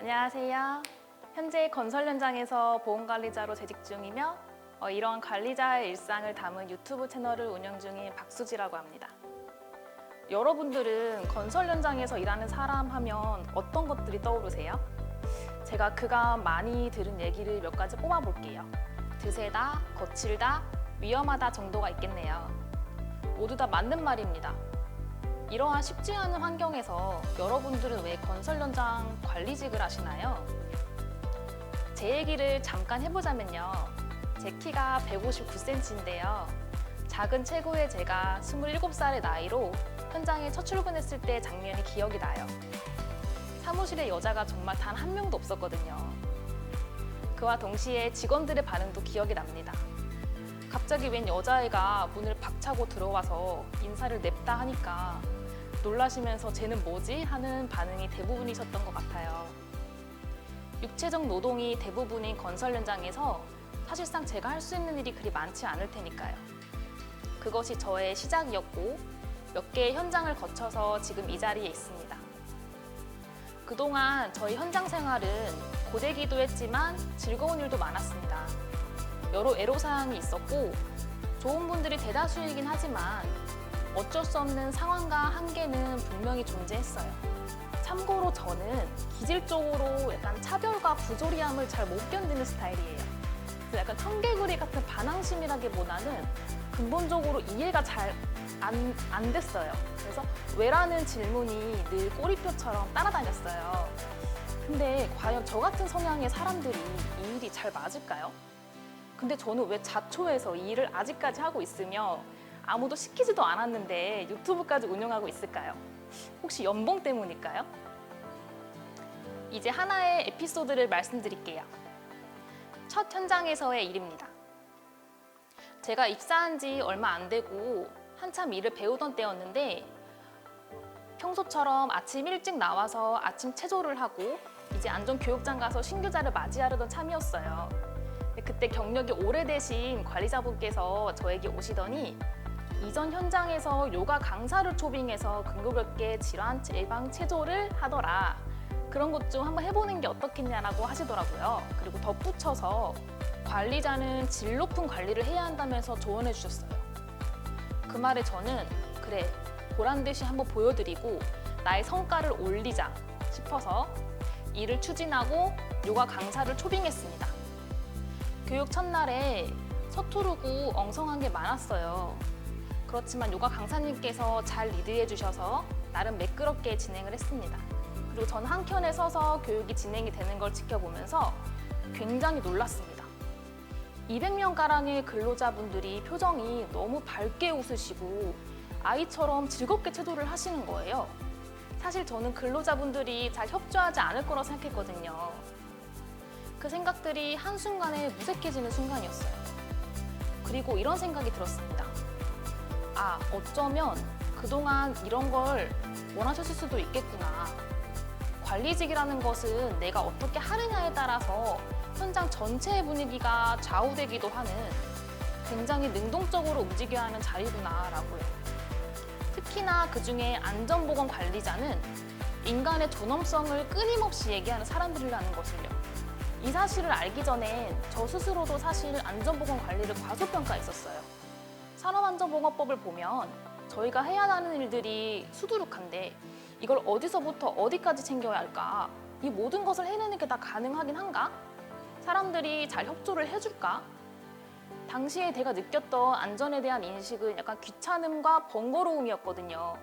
안녕하세요. 현재 건설 현장에서 보험관리자로 재직 중이며 이러한 관리자의 일상을 담은 유튜브 채널을 운영 중인 박수지라고 합니다. 여러분들은 건설 현장에서 일하는 사람 하면 어떤 것들이 떠오르세요? 제가 그간 많이 들은 얘기를 몇 가지 뽑아볼게요. 드세다, 거칠다, 위험하다 정도가 있겠네요. 모두 다 맞는 말입니다. 이러한 쉽지 않은 환경에서 여러분들은 왜 건설 현장 관리직을 하시나요? 제 얘기를 잠깐 해보자면요. 제 키가 159cm인데요. 작은 체구의 제가 27살의 나이로 현장에 첫 출근했을 때 장면이 기억이 나요. 사무실에 여자가 정말 단 한 명도 없었거든요. 그와 동시에 직원들의 반응도 기억이 납니다. 갑자기 웬 여자애가 문을 박차고 들어와서 인사를 냅다 하니까 놀라시면서 쟤는 뭐지? 하는 반응이 대부분이셨던 것 같아요. 육체적 노동이 대부분인 건설 현장에서 사실상 제가 할 수 있는 일이 그리 많지 않을 테니까요. 그것이 저의 시작이었고 몇 개의 현장을 거쳐서 지금 이 자리에 있습니다. 그동안 저희 현장 생활은 고되기도 했지만 즐거운 일도 많았습니다. 여러 애로사항이 있었고 좋은 분들이 대다수이긴 하지만 어쩔 수 없는 상황과 한계는 분명히 존재했어요. 참고로 저는 기질적으로 약간 차별과 부조리함을 잘 못 견디는 스타일이에요. 그래서 약간 청개구리 같은 반항심이라기보다는 근본적으로 이해가 잘 안 됐어요. 그래서 왜라는 질문이 늘 꼬리표처럼 따라다녔어요. 근데 과연 저 같은 성향의 사람들이 이 일이 잘 맞을까요? 근데 저는 왜 자초해서 이 일을 아직까지 하고 있으며 아무도 시키지도 않았는데 유튜브까지 운영하고 있을까요? 혹시 연봉 때문일까요? 이제 하나의 에피소드를 말씀드릴게요. 첫 현장에서의 일입니다. 제가 입사한 지 얼마 안 되고 한참 일을 배우던 때였는데 평소처럼 아침 일찍 나와서 아침 체조를 하고 이제 안전교육장 가서 신규자를 맞이하려던 참이었어요. 그때 경력이 오래되신 관리자분께서 저에게 오시더니 이전 현장에서 요가 강사를 초빙해서 근급롭게 질환 예방 체조를 하더라. 그런 것 좀 한번 해보는 게 어떻겠냐라고 하시더라고요. 그리고 덧붙여서 관리자는 질 높은 관리를 해야 한다면서 조언해 주셨어요. 그 말에 저는 그래, 보란 듯이 한번 보여드리고 나의 성과를 올리자 싶어서 일을 추진하고 요가 강사를 초빙했습니다. 교육 첫날에 서투르고 엉성한 게 많았어요. 그렇지만 요가 강사님께서 잘 리드해 주셔서 나름 매끄럽게 진행을 했습니다. 그리고 전 한켠에 서서 교육이 진행이 되는 걸 지켜보면서 굉장히 놀랐습니다. 200명가량의 근로자분들이 표정이 너무 밝게 웃으시고 아이처럼 즐겁게 체조를 하시는 거예요. 사실 저는 근로자분들이 잘 협조하지 않을 거라 생각했거든요. 그 생각들이 한순간에 무색해지는 순간이었어요. 그리고 이런 생각이 들었습니다. 아, 어쩌면 그동안 이런 걸 원하셨을 수도 있겠구나. 관리직이라는 것은 내가 어떻게 하느냐에 따라서 현장 전체의 분위기가 좌우되기도 하는 굉장히 능동적으로 움직여야 하는 자리구나라고요. 특히나 그중에 안전보건 관리자는 인간의 존엄성을 끊임없이 얘기하는 사람들이라는 것을요. 이 사실을 알기 전엔 저 스스로도 사실 안전보건 관리를 과소평가했었어요. 산업안전보건법을 보면 저희가 해야 하는 일들이 수두룩한데 이걸 어디서부터 어디까지 챙겨야 할까? 이 모든 것을 해내는 게 다 가능하긴 한가? 사람들이 잘 협조를 해줄까? 당시에 내가 느꼈던 안전에 대한 인식은 약간 귀찮음과 번거로움이었거든요.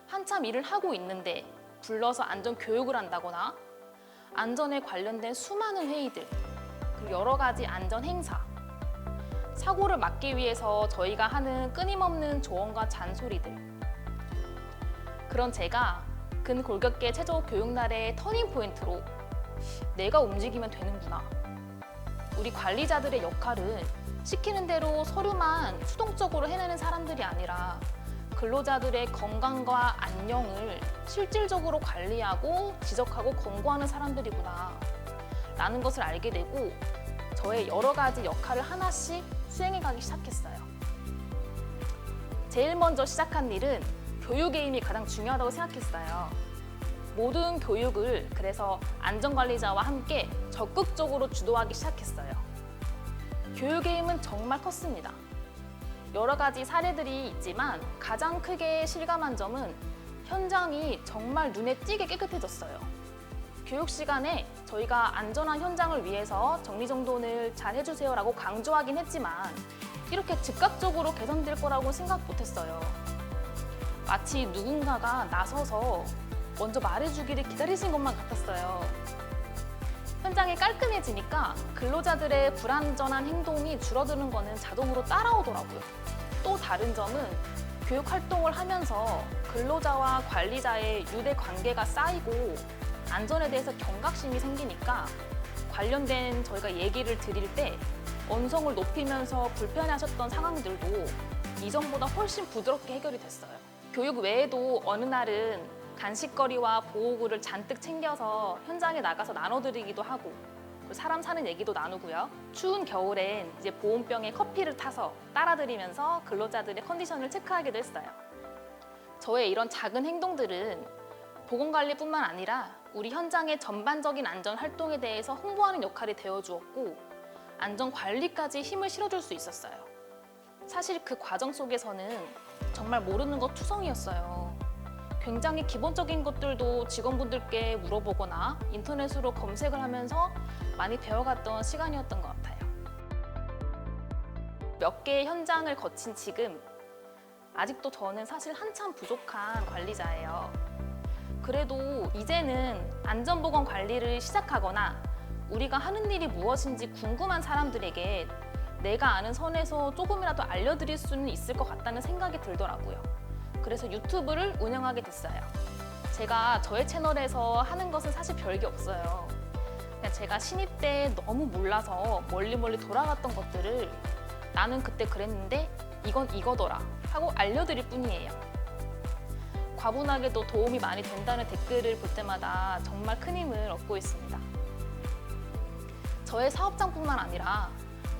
한참 일을 하고 있는데 불러서 안전 교육을 한다거나 안전에 관련된 수많은 회의들, 그리고 여러 가지 안전 행사, 사고를 막기 위해서 저희가 하는 끊임없는 조언과 잔소리들. 그런 제가 근골격계 체조 교육날의 터닝 포인트로 내가 움직이면 되는구나. 우리 관리자들의 역할은 시키는 대로 서류만 수동적으로 해내는 사람들이 아니라 근로자들의 건강과 안녕을 실질적으로 관리하고 지적하고 권고하는 사람들이구나 라는 것을 알게 되고 저의 여러 가지 역할을 하나씩 수행해가기 시작했어요. 제일 먼저 시작한 일은 교육의 힘이 가장 중요하다고 생각했어요. 모든 교육을 그래서 안전관리자와 함께 적극적으로 주도하기 시작했어요. 교육의 힘은 정말 컸습니다. 여러 가지 사례들이 있지만 가장 크게 실감한 점은 현장이 정말 눈에 띄게 깨끗해졌어요. 교육 시간에 저희가 안전한 현장을 위해서 정리정돈을 잘 해주세요라고 강조하긴 했지만 이렇게 즉각적으로 개선될 거라고 생각 못했어요. 마치 누군가가 나서서 먼저 말해주기를 기다리신 것만 같았어요. 현장이 깔끔해지니까 근로자들의 불안전한 행동이 줄어드는 거는 자동으로 따라오더라고요. 또 다른 점은 교육 활동을 하면서 근로자와 관리자의 유대 관계가 쌓이고 안전에 대해서 경각심이 생기니까 관련된 저희가 얘기를 드릴 때 언성을 높이면서 불편해하셨던 상황들도 이전보다 훨씬 부드럽게 해결이 됐어요. 교육 외에도 어느 날은 간식거리와 보호구를 잔뜩 챙겨서 현장에 나가서 나눠드리기도 하고 사람 사는 얘기도 나누고요. 추운 겨울엔 이제 보온병에 커피를 타서 따라드리면서 근로자들의 컨디션을 체크하기도 했어요. 저의 이런 작은 행동들은 보건관리뿐만 아니라 우리 현장의 전반적인 안전 활동에 대해서 홍보하는 역할이 되어주었고 안전관리까지 힘을 실어줄 수 있었어요. 사실 그 과정 속에서는 정말 모르는 것 투성이었어요. 굉장히 기본적인 것들도 직원분들께 물어보거나 인터넷으로 검색을 하면서 많이 배워갔던 시간이었던 것 같아요. 몇 개의 현장을 거친 지금 아직도 저는 사실 한참 부족한 관리자예요. 그래도 이제는 안전보건 관리를 시작하거나 우리가 하는 일이 무엇인지 궁금한 사람들에게 내가 아는 선에서 조금이라도 알려드릴 수는 있을 것 같다는 생각이 들더라고요. 그래서 유튜브를 운영하게 됐어요. 제가 저의 채널에서 하는 것은 사실 별게 없어요. 그냥 제가 신입 때 너무 몰라서 멀리 돌아갔던 것들을 나는 그때 그랬는데 이건 이거더라 하고 알려드릴 뿐이에요. 과분하게도 도움이 많이 된다는 댓글을 볼 때마다 정말 큰 힘을 얻고 있습니다. 저의 사업장뿐만 아니라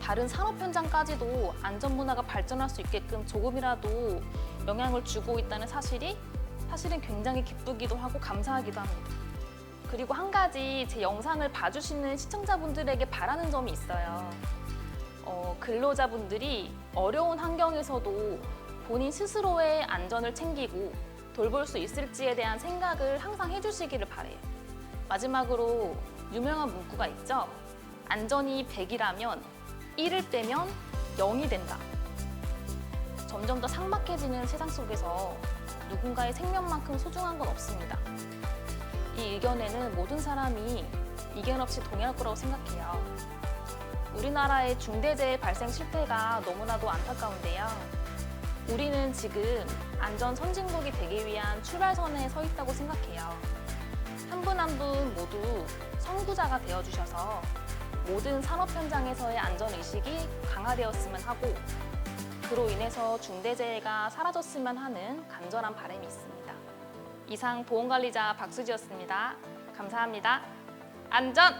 다른 산업 현장까지도 안전 문화가 발전할 수 있게끔 조금이라도 영향을 주고 있다는 사실은 굉장히 기쁘기도 하고 감사하기도 합니다. 그리고 한 가지 제 영상을 봐주시는 시청자분들에게 바라는 점이 있어요. 근로자분들이 어려운 환경에서도 본인 스스로의 안전을 챙기고 돌볼 수 있을지에 대한 생각을 항상 해주시기를 바래요. 마지막으로 유명한 문구가 있죠. 안전이 100이라면 1을 떼면 0이 된다. 점점 더 삭막해지는 세상 속에서 누군가의 생명만큼 소중한 건 없습니다. 이 의견에는 모든 사람이 이견 없이 동의할 거라고 생각해요. 우리나라의 중대재해 발생 실태가 너무나도 안타까운데요. 우리는 지금 안전 선진국이 되기 위한 출발선에 서 있다고 생각해요. 한 분 한 분 모두 선구자가 되어주셔서 모든 산업 현장에서의 안전의식이 강화되었으면 하고 그로 인해서 중대재해가 사라졌으면 하는 간절한 바람이 있습니다. 이상 보건관리자 박수지였습니다. 감사합니다. 안전!